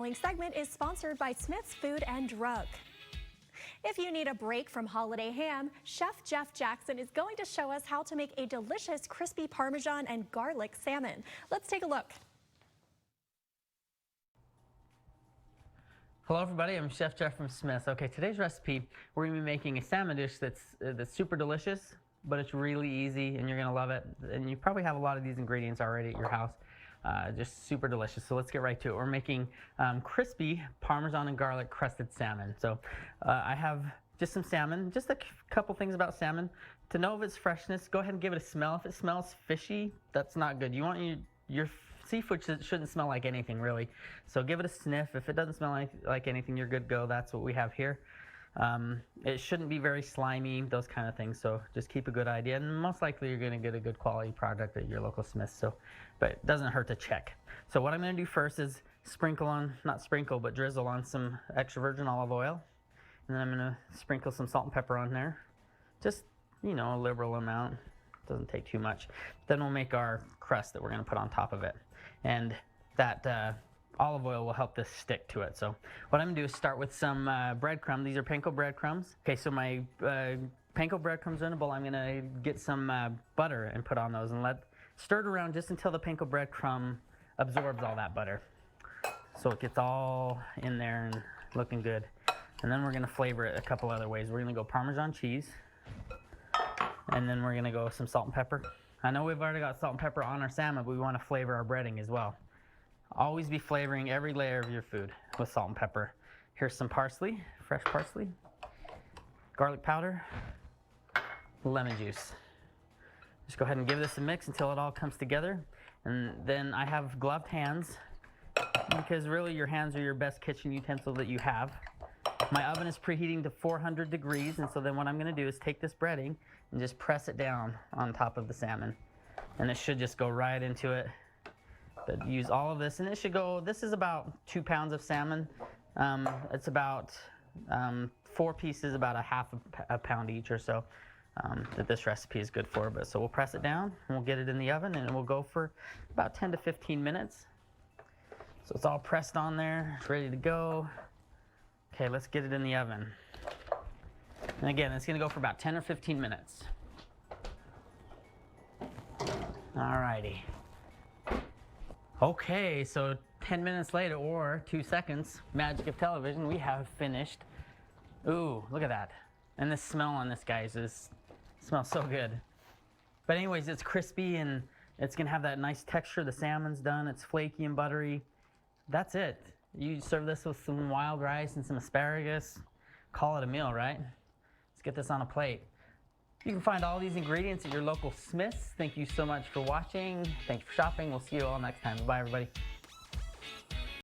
following segment is sponsored by Smith's Food and Drug. If you need a break from holiday ham, Chef Jeff Jackson is going to show us how to make a delicious crispy Parmesan and garlic salmon. Let's take a look. Hello everybody, I'm Chef Jeff from Smith's. Okay, today's recipe, we're going to be making a salmon dish that's super delicious, but it's really easy and you're going to love it. And you probably have a lot of these ingredients already at your house. Just super delicious. So let's get right to it. We're making crispy Parmesan and garlic crusted salmon. So I have just some salmon, just a couple things about salmon. To know of its freshness, go ahead and give it a smell. If it smells fishy, that's not good. You want your seafood shouldn't smell like anything really. So give it a sniff. If it doesn't smell like anything, you're good to go. That's what we have here. It shouldn't be very slimy, those kind of things. So just keep a good idea. And most likely you're going to get a good quality product at your local Smith's. So, but it doesn't hurt to check. So what I'm going to do first is drizzle on some extra virgin olive oil. And then I'm going to sprinkle some salt and pepper on there. Just, you know, a liberal amount. Doesn't take too much. Then we'll make our crust that we're going to put on top of it. And that olive oil will help this stick to it. So what I'm going to do is start with some breadcrumbs. These are panko breadcrumbs. Okay, so my panko breadcrumbs are in a bowl. I'm going to get some butter and put on those and stir it around just until the panko breadcrumb absorbs all that butter. So it gets all in there and looking good. And then we're going to flavor it a couple other ways. We're going to go Parmesan cheese. And then we're going to go some salt and pepper. I know we've already got salt and pepper on our salmon, but we want to flavor our breading as well. Always be flavoring every layer of your food with salt and pepper. Here's some parsley, fresh parsley, garlic powder, lemon juice. Just go ahead and give this a mix until it all comes together. And then I have gloved hands because really your hands are your best kitchen utensil that you have. My oven is preheating to 400 degrees, and so then what I'm going to do is take this breading and just press it down on top of the salmon. And it should just go right into it. But use all of this, and it should go, this is about 2 pounds of salmon. It's about 4 pieces, about a pound each or so, that this recipe is good for. But so we'll press it down, and we'll get it in the oven, and it will go for about 10 to 15 minutes. So it's all pressed on there, it's ready to go. Okay, let's get it in the oven. And again, it's gonna go for about 10 or 15 minutes. Alrighty. Okay, so 10 minutes later, or 2 seconds, magic of television, we have finished. Ooh, look at that. And the smell on this, guys, smells so good. But anyways, it's crispy and it's gonna have that nice texture. The salmon's done, it's flaky and buttery. That's it. You serve this with some wild rice and some asparagus. Call it a meal, right? Let's get this on a plate. You can find all these ingredients at your local Smith's. Thank you so much for watching. Thanks for shopping. We'll see you all next time. Bye, everybody.